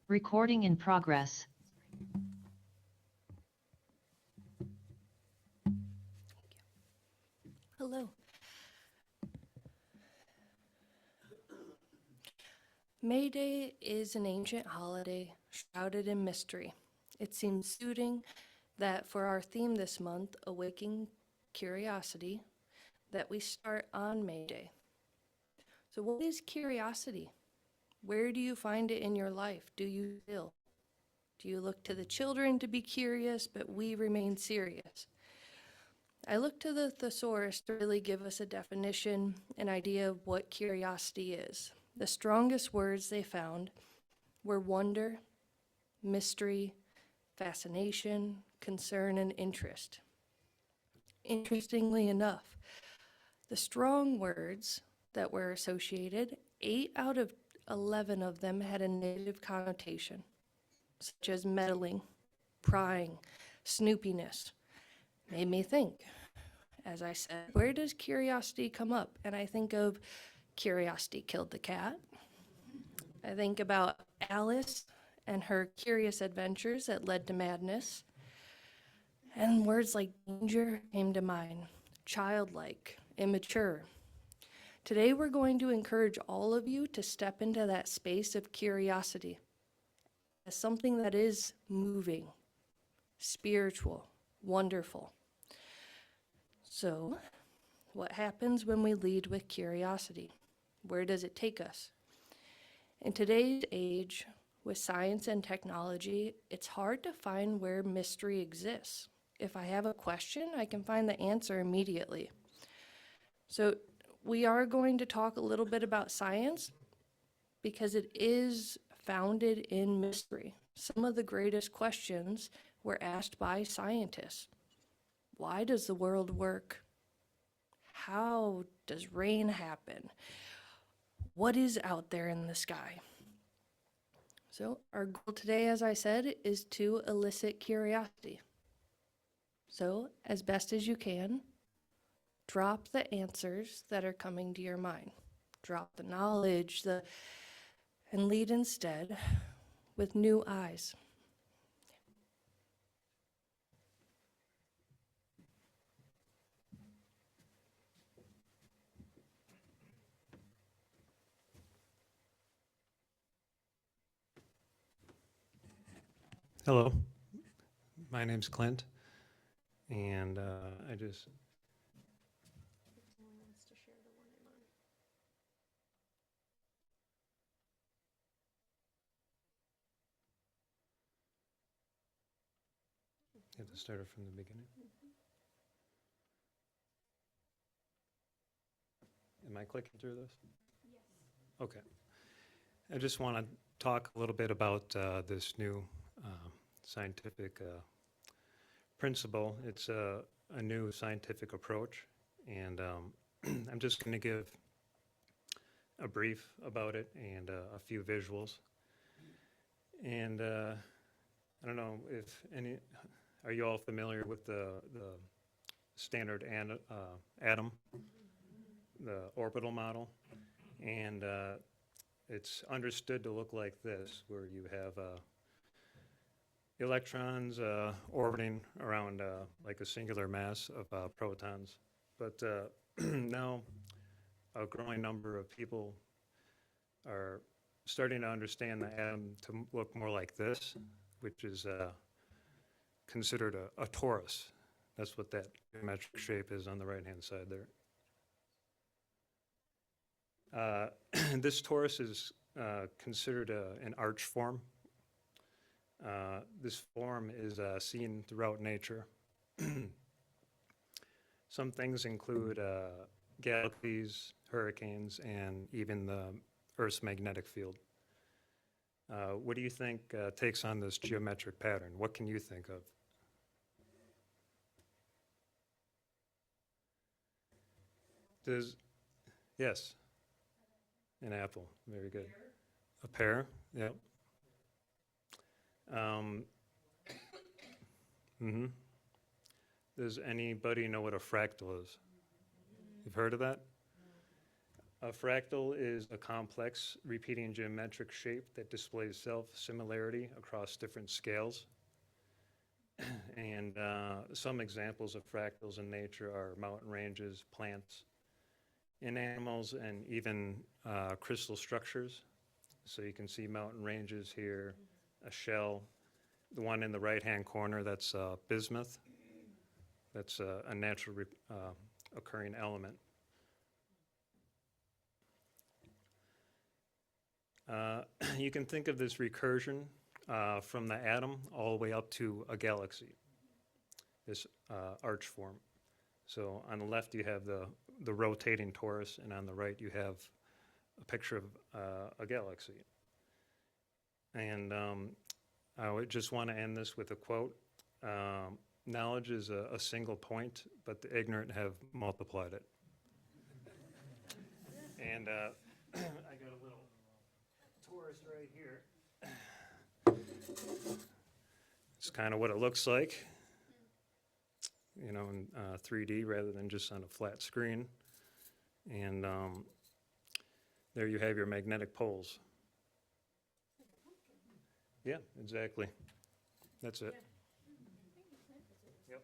Recording in progress. Hello. May Day is an ancient holiday shrouded in mystery. It seems suiting that for our theme this month, Awakening Curiosity, that we start on May Day. So, what is curiosity? Where do you find it in your life? Do you still? Do you look to the children to be curious, but we remain serious? I look to the thesaurus to really give us a definition, an idea of what curiosity is. The strongest words they found were wonder, mystery, fascination, concern, and interest. Interestingly enough, the strong words that were associated, 8 out of 11 of them had a negative connotation, such as meddling, prying, snoopiness. Made me think, as I said, where does curiosity come up? And I think of curiosity killed the cat. I think about Alice and her curious adventures that led to madness. And words like danger came to mind, childlike, immature. Today we're going to encourage all of you to step into that space of curiosity as something that is moving, spiritual, wonderful. So, what happens when we lead with curiosity? Where does it take us? In today's age, with science and technology, it's hard to find where mystery exists. If I have a question, I can find the answer immediately. So, we are going to talk a little bit about science because it is founded in mystery. Some of the greatest questions were asked by scientists. Why does the world work? How does rain happen? What is out there in the sky? So our goal today, as I said, is to elicit curiosity. So as best as you can, drop the answers that are coming to your mind. Drop the knowledge, and lead instead with new eyes. Hello, my name's Clint, and I just. You have to start it from the beginning. Am I clicking through this? Yes. Okay. I just want to talk a little bit about this new scientific principle. It's a new scientific approach, and I'm just going to give a brief about it and a few visuals. And I don't know if are you all familiar with the standard atom, the orbital model? And it's understood to look like this, where you have electrons orbiting around like a singular mass of protons. But now a growing number of people are starting to understand the atom to look more like this, which is considered a torus. That's what that geometric shape is on the right-hand side there. This torus is considered an arch form. This form is seen throughout nature. Some things include galaxies, hurricanes, and even the Earth's magnetic field. What do you think takes on this geometric pattern? What can you think of? Yes, an apple. Very good. A pear. Yep. Does anybody know what a fractal is? You've heard of that? A fractal is a complex repeating geometric shape that displays self-similarity across different scales. And some examples of fractals in nature are mountain ranges, plants, in animals, and even crystal structures. So you can see mountain ranges here, a shell. The one in the right-hand corner, that's bismuth. That's a naturally occurring element. You can think of this recursion from the atom all the way up to a galaxy, this arch form. So on the left you have the rotating torus, and on the right you have a picture of a galaxy. And I would just want to end this with a quote. Knowledge is a single point, but the ignorant have multiplied it. And I got a little torus right here. It's kind of what it looks like, you know, in 3D rather than just on a flat screen. And there you have your magnetic poles. Yeah, exactly. That's it. Yep.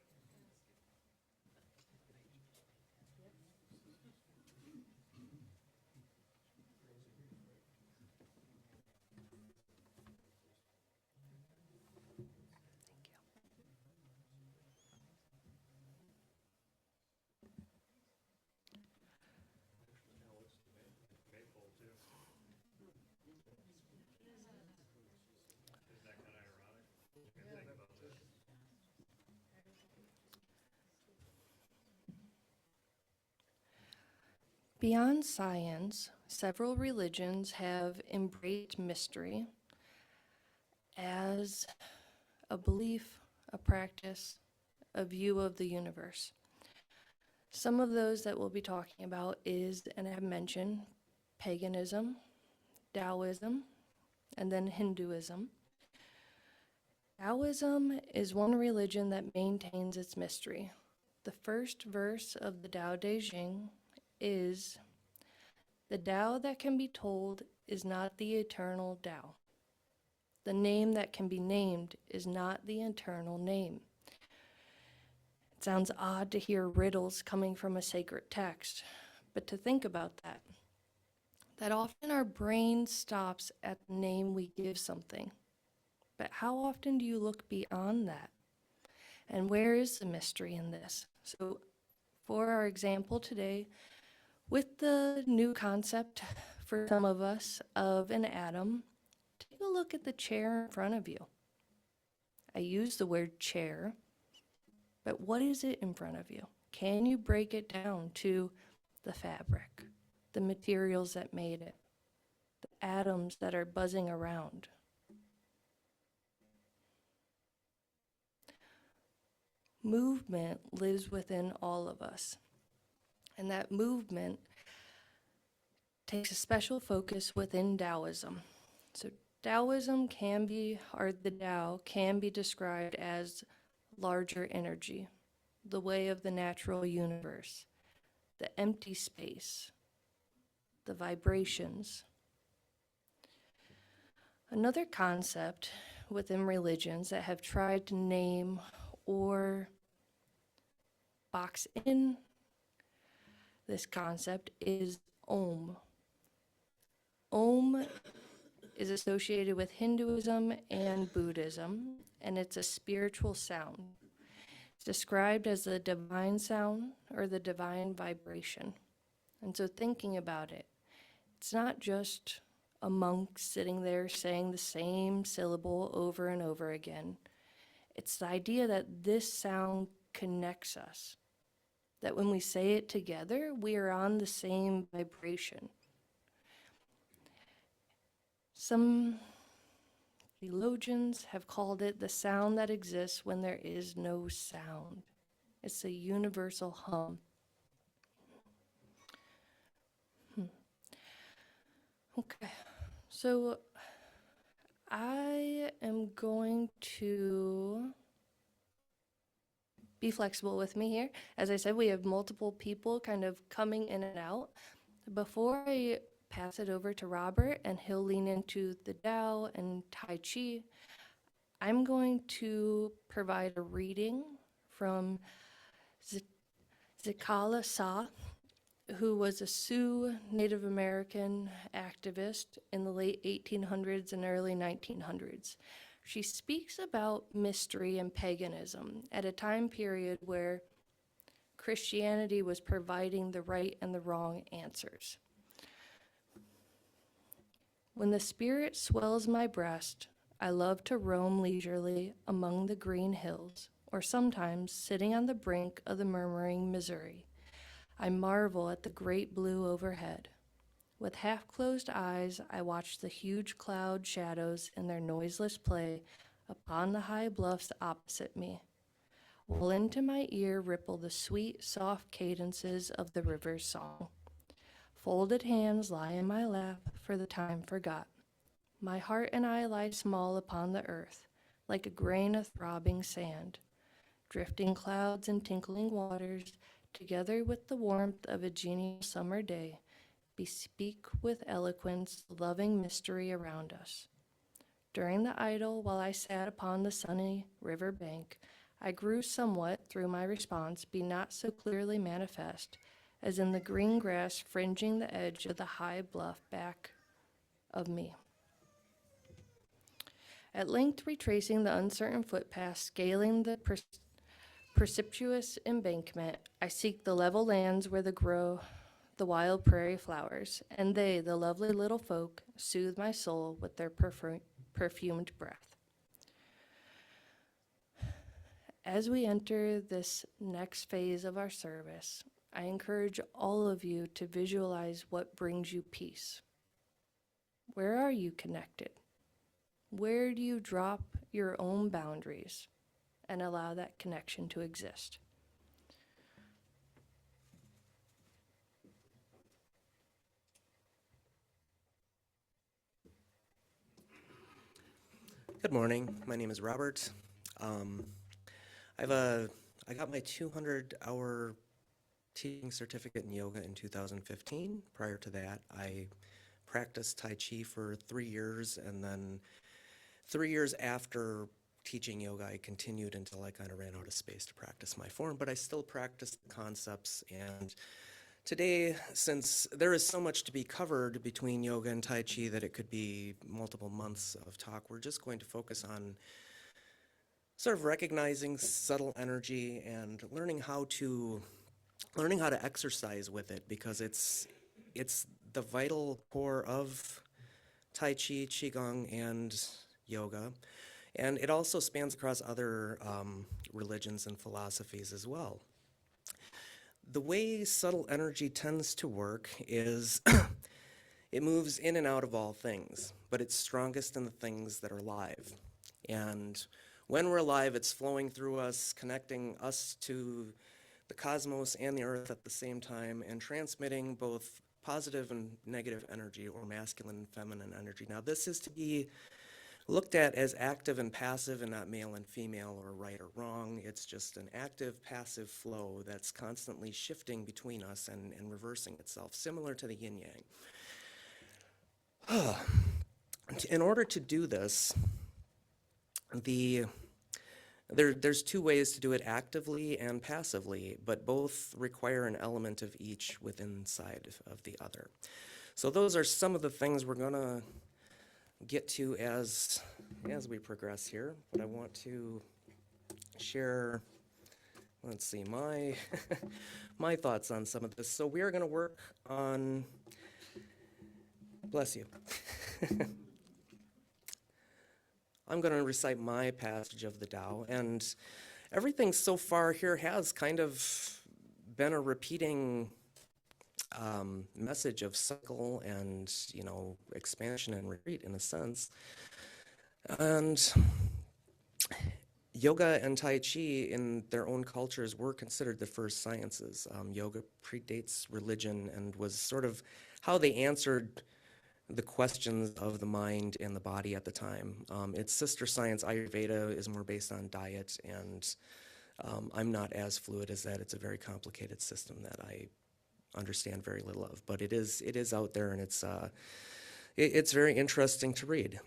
Beyond science, several religions have embraced mystery as a belief, a practice, a view of the universe. Some of those that we'll be talking about is, and I have mentioned, paganism, Taoism, and then Hinduism. Taoism is one religion that maintains its mystery. The first verse of the Tao Te Ching is, "The Tao that can be told is not the eternal Tao. The name that can be named is not the eternal name." It sounds odd to hear riddles coming from a sacred text, but to think about that often our brain stops at the name we give something. But how often do you look beyond that? And where is the mystery in this? So for our example today, with the new concept for some of us of an atom, take a look at the chair in front of you. I use the word chair, but what is it in front of you? Can you break it down to the fabric, the materials that made it, the atoms that are buzzing around? Movement lives within all of us, and that movement takes a special focus within Taoism. So Taoism can be, or the Tao can be described as larger energy, the way of the natural universe, the empty space, the vibrations. Another concept within religions that have tried to name or box in this concept is Om. Om is associated with Hinduism and Buddhism, and it's a spiritual sound. It's described as the divine sound or the divine vibration. And so thinking about it, it's not just a monk sitting there saying the same syllable over and over again. It's the idea that this sound connects us, that when we say it together, we are on the same vibration. Some theologians have called it the sound that exists when there is no sound. It's a universal hum. Okay, so I am going to be flexible with me here. As I said, we have multiple people kind of coming in and out. Before I pass it over to Robert and he'll lean into the Tao and Tai Chi, I'm going to provide a reading from Zikala Sa, who was a Sioux Native American activist in the late 1800s and early 1900s. She speaks about mystery and paganism at a time period where Christianity was providing the right and the wrong answers. When the spirit swells my breast, I love to roam leisurely among the green hills, or sometimes sitting on the brink of the murmuring Missouri. I marvel at the great blue overhead. With half-closed eyes, I watch the huge cloud shadows in their noiseless play upon the high bluffs opposite me, while into my ear ripple the sweet, soft cadences of the river's song. Folded hands lie in my lap, for the time forgot. My heart and I lie small upon the earth, like a grain of throbbing sand. Drifting clouds and tinkling waters, together with the warmth of a genial summer day, bespeak with eloquence the loving mystery around us. During the idyll, while I sat upon the sunny river bank, I grew somewhat, through my response, be not so clearly manifest, as in the green grass fringing the edge of the high bluff back of me. At length, retracing the uncertain footpath, scaling the precipitous embankment, I seek the level lands where grow the wild prairie flowers, and they, the lovely little folk, soothe my soul with their perfumed breath. As we enter this next phase of our service, I encourage all of you to visualize what brings you peace. Where are you connected? Where do you drop your own boundaries and allow that connection to exist? Good morning. My name is Robert. I got my 200-hour teaching certificate in yoga in 2015. Prior to that, I practiced Tai Chi for 3 years, and then 3 years after teaching yoga, I continued until I kind of ran out of space to practice my form, but I still practice the concepts. And today, since there is so much to be covered between yoga and Tai Chi that it could be multiple months of talk, we're just going to focus on sort of recognizing subtle energy and learning how to exercise with it, because it's the vital core of Tai Chi, Qigong, and yoga. And it also spans across other religions and philosophies as well. The way subtle energy tends to work is it moves in and out of all things, but it's strongest in the things that are live. And when we're alive, it's flowing through us, connecting us to the cosmos and the earth at the same time, and transmitting both positive and negative energy, or masculine and feminine energy. Now, this is to be looked at as active and passive, and not male and female, or right or wrong. It's just an active, passive flow that's constantly shifting between us and reversing itself, similar to the yin-yang. In order to do this, there's two ways to do it, actively and passively, but both require an element of each within inside of the other. So those are some of the things we're going to get to as we progress here, but I want to share, let's see, my my thoughts on some of this. So we are going to work on, bless you. I'm going to recite my passage of the Tao, and everything so far here has kind of been a repeating message of cycle and, expansion and retreat in a sense. And yoga and Tai Chi in their own cultures were considered the first sciences. Yoga predates religion and was sort of how they answered the questions of the mind and the body at the time. Its sister science, Ayurveda, is more based on diet, and I'm not as fluid as that. It's a very complicated system that understand very little of, but it is out there, and it's very interesting to read.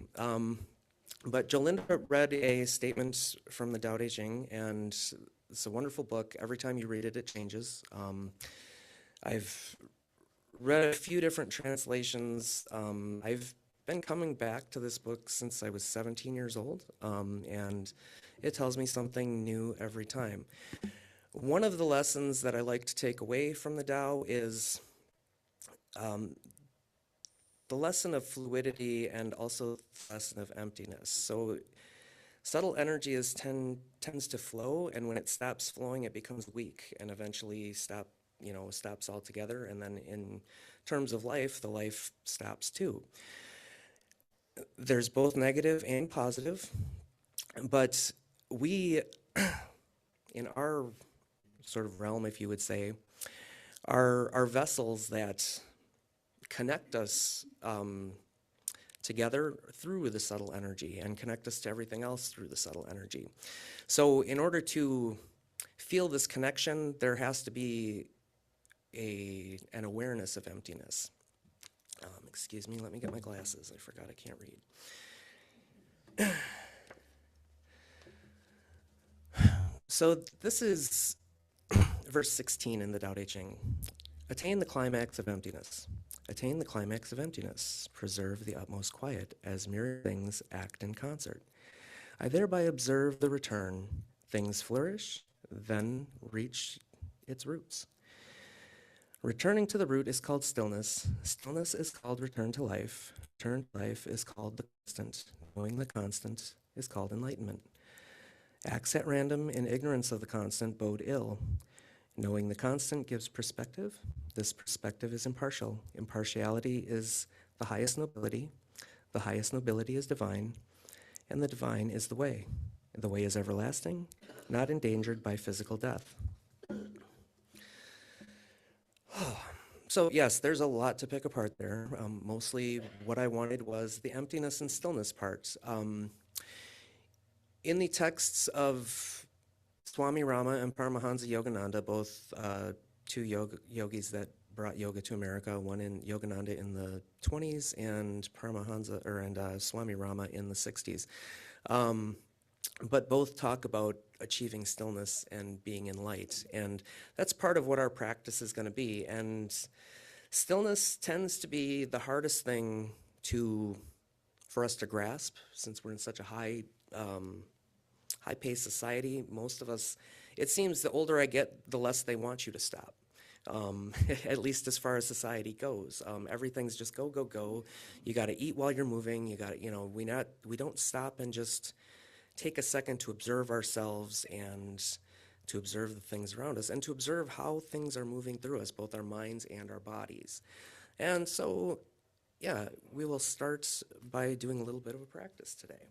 But Jolinda read a statement from the Tao Te Ching, and it's a wonderful book. Every time you read it, it changes. I've read a few different translations. I've been coming back to this book since I was 17 years old, and it tells me something new every time. One of the lessons that I like to take away from the Tao is the lesson of fluidity and also the lesson of emptiness. So subtle energy tends to flow, and when it stops flowing, it becomes weak and eventually stops altogether. And then in terms of life, the life stops too. There's both negative and positive, but we, in our sort of realm, if you would say, are vessels that connect us together through the subtle energy and connect us to everything else through the subtle energy. So in order to feel this connection, there has to be an awareness of emptiness. Excuse me, let me get my glasses. I forgot I can't read. So this is verse 16 in the Tao Te Ching. Attain the climax of emptiness. Attain the climax of emptiness. Preserve the utmost quiet, as mirror things act in concert. I thereby observe the return. Things flourish, then reach its roots. Returning to the root is called stillness. Stillness is called return to life. Return to life is called the constant. Knowing the constant is called enlightenment. Acts at random in ignorance of the constant bode ill. Knowing the constant gives perspective. This perspective is impartial. Impartiality is the highest nobility. The highest nobility is divine, and the divine is the way. The way is everlasting, not endangered by physical death. So yes, there's a lot to pick apart there. Mostly what I wanted was the emptiness and stillness part. In the texts of Swami Rama and Paramahansa Yogananda, both two yogis that brought yoga to America, one in Yogananda in the 20s and Swami Rama in the 60s. But both talk about achieving stillness and being in light. And that's part of what our practice is going to be. And stillness tends to be the hardest thing for us to grasp, since we're in such a high-paced society. Most of us, it seems the older I get, the less they want you to stop. At least as far as society goes. Everything's just go, go, go. You got to eat while you're moving. You got to, we don't stop and just take a second to observe ourselves and to observe the things around us and to observe how things are moving through us, both our minds and our bodies. And so, yeah, we will start by doing a little bit of a practice today.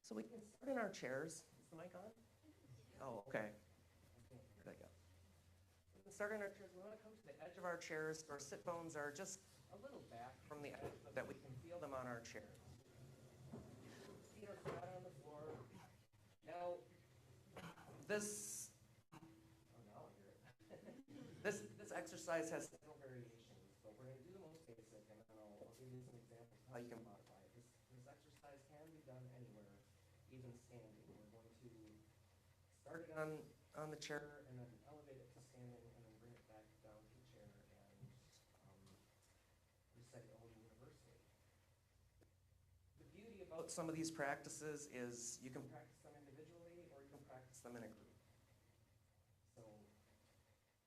So we can start in our chairs. Is the mic on? Oh, okay. There we go. We can start in our chairs. We want to come to the edge of our chairs. Our sit bones are just a little back from the edge so that we can feel them on our chairs. Feet are flat on the floor. Now, this exercise has several variations, but we're going to do the most basic, and then I'll give you some examples of how you can modify it. This exercise can be done anywhere, even standing. We're going to start it on the chair and then elevate it to standing and then bring it back down to the chair and reset your own universally. The beauty about some of these practices is you can practice them individually or you can practice them in a group. So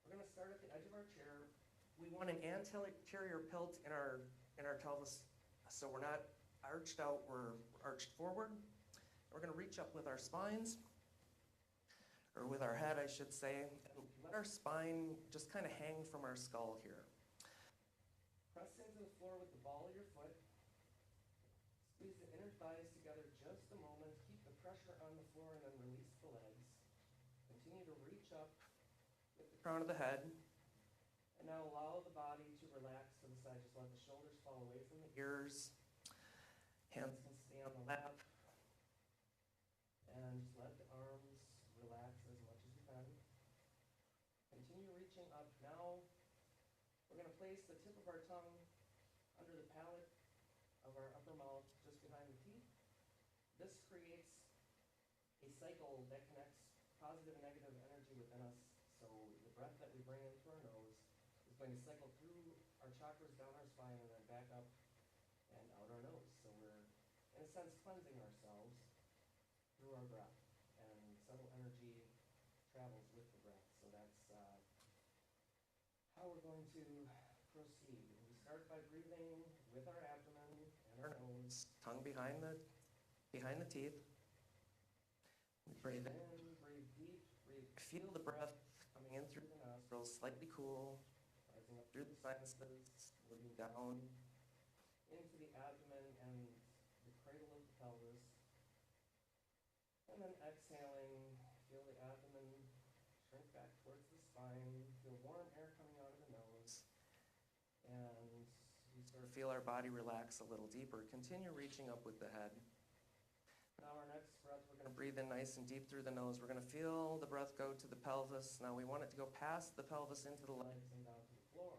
we're going to start at the edge of our chair. We want an anterior pelt in our pelvis, so we're not arched out, we're arched forward. We're going to reach up with our spines, or with our head, I should say, and let our spine just kind of hang from our skull here. Press into the floor with the ball of your foot. Squeeze the inner thighs together just a moment. Keep the pressure on the floor and then release the legs. Continue to reach up with the crown of the head. And now allow the body to relax to the side, just let the shoulders fall away from the ears. Hands can stay on the lap. And just let the arms relax as much as you can. Continue reaching up. Now, we're going to place the tip of our tongue under the palate of our upper mouth, just behind the teeth. This creates a cycle that connects positive and negative energy within us. So the breath that we bring in through our nose is going to cycle through our chakras, down our spine, and then back up and out our nose. So we're, in a sense, cleansing ourselves through our breath. And subtle energy travels with the breath. So that's how we're going to proceed. We start by breathing with our abdomen and our nose, tongue behind the teeth. We breathe in, breathe deep, feel the breath coming in through the nostrils, slightly cool, rising up through the sinuses, moving down into the abdomen and the cradle of the pelvis. And then exhaling, feel the abdomen shrink back towards the spine, feel warm air coming out of the nose, and we sort of feel our body relax a little deeper. Continue reaching up with the head. Now our next breath, we're going to breathe in nice and deep through the nose. We're going to feel the breath go to the pelvis. Now we want it to go past the pelvis into the legs and down to the floor.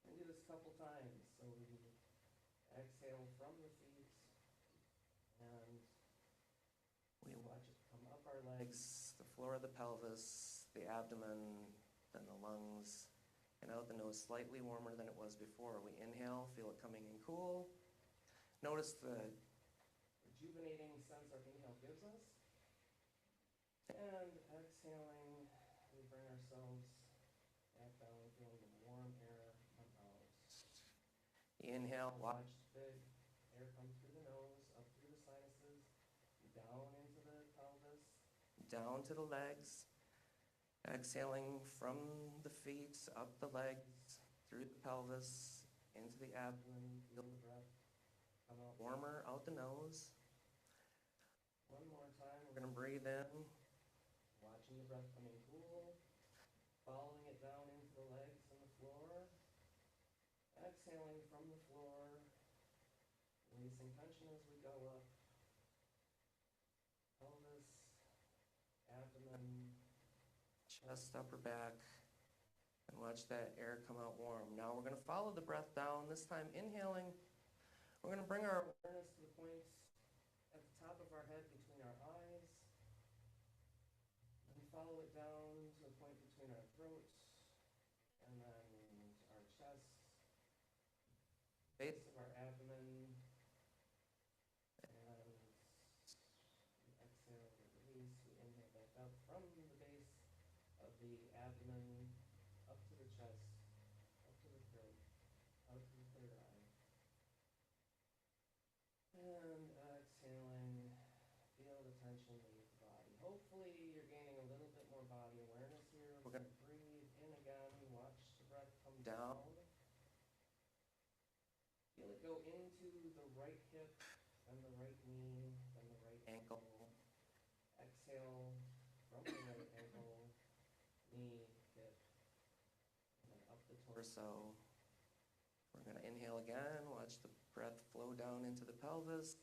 We do this a couple times. So we exhale from the feet and we watch it come up our legs, the floor of the pelvis, the abdomen, then the lungs, and out the nose, slightly warmer than it was before. We inhale, feel it coming in cool. Notice the rejuvenating sense our inhale gives us. And exhaling, we bring ourselves back down, feeling the warm air come out. Inhale, watch the air come through the nose, up through the sinuses, down into the pelvis, down to the legs. Exhaling from the feet, up the legs, through the pelvis, into the abdomen. Feel the breath come out warmer out the nose. One more time, we're going to breathe in, watching the breath coming cool, following it down into the legs and the floor. Exhaling from the floor, releasing tension as we go up. Pelvis, abdomen, chest, upper back, and watch that air come out warm. Now we're going to follow the breath down, this time inhaling. We're going to bring our awareness to the points at the top of our head between our eyes, and follow it down to the point between our throats, and then our chest, base of our abdomen, and we exhale, we release, we inhale back up from the base of the abdomen, up to the chest, up to the throat, out to the third eye. And exhaling, feel the tension leave the body. Hopefully you're gaining a little bit more body awareness here. We're going to breathe in again, watch the breath come down. Feel it go into the right hip, then the right knee, then the right ankle. Exhale from the right ankle, knee, hip, and then up the torso. We're going to inhale again, watch the breath flow down into the pelvis,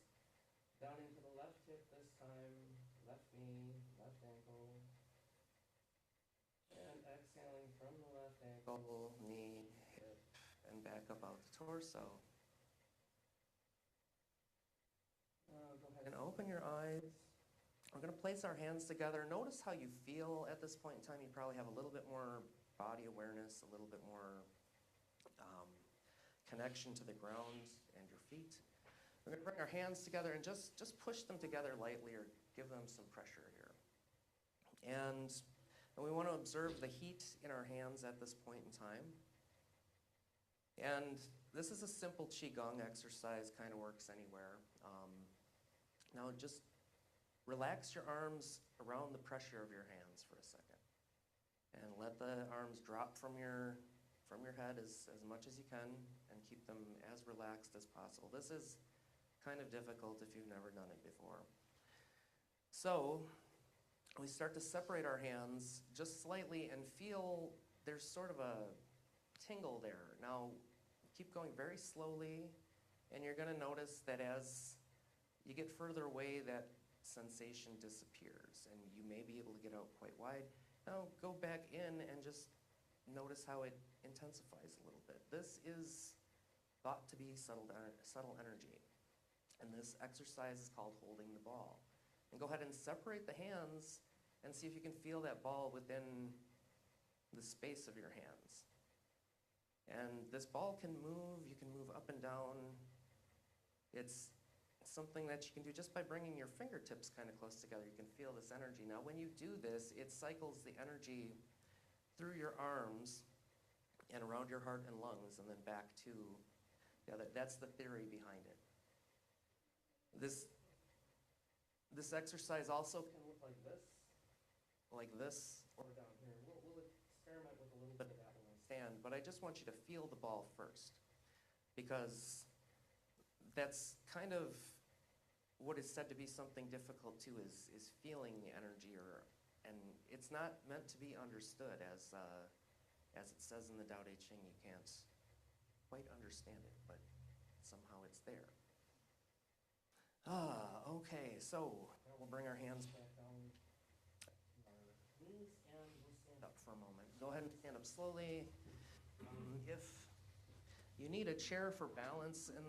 down into the left hip this time, left knee, left ankle, and exhaling from the left ankle, knee, hip, and back up out the torso. Go ahead and open your eyes. We're going to place our hands together. Notice how you feel at this point in time. You probably have a little bit more body awareness, a little bit more connection to the ground and your feet. We're going to bring our hands together and just push them together lightly or give them some pressure here. And we want to observe the heat in our hands at this point in time. And this is a simple Qigong exercise, kind of works anywhere. Now just relax your arms around the pressure of your hands for a second. And let the arms drop from your head as much as you can and keep them as relaxed as possible. This is kind of difficult if you've never done it before. So we start to separate our hands just slightly and feel there's sort of a tingle there. Now, keep going very slowly, and you're gonna notice that as you get further away, that sensation disappears, and you may be able to get out quite wide. Now, go back in and just notice how it intensifies a little bit. This is thought to be subtle energy, and this exercise is called holding the ball. And go ahead and separate the hands and see if you can feel that ball within the space of your hands. And this ball can move, you can move up and down. It's something that you can do just by bringing your fingertips kind of close together. You can feel this energy. Now, when you do this, it cycles the energy through your arms and around your heart and lungs, and then back to, that's the theory behind it. This exercise also can look like this, or down here. We'll experiment with a little bit of that when I stand, but I just want you to feel the ball first, because that's kind of what is said to be something difficult too, is feeling the energy, and it's not meant to be understood, as it says in the Tao Te Ching. You can't quite understand it, but somehow it's there. Okay, so now we'll bring our hands back down our knees, and we'll stand up for a moment. Go ahead and stand up slowly. If you need a chair for balance in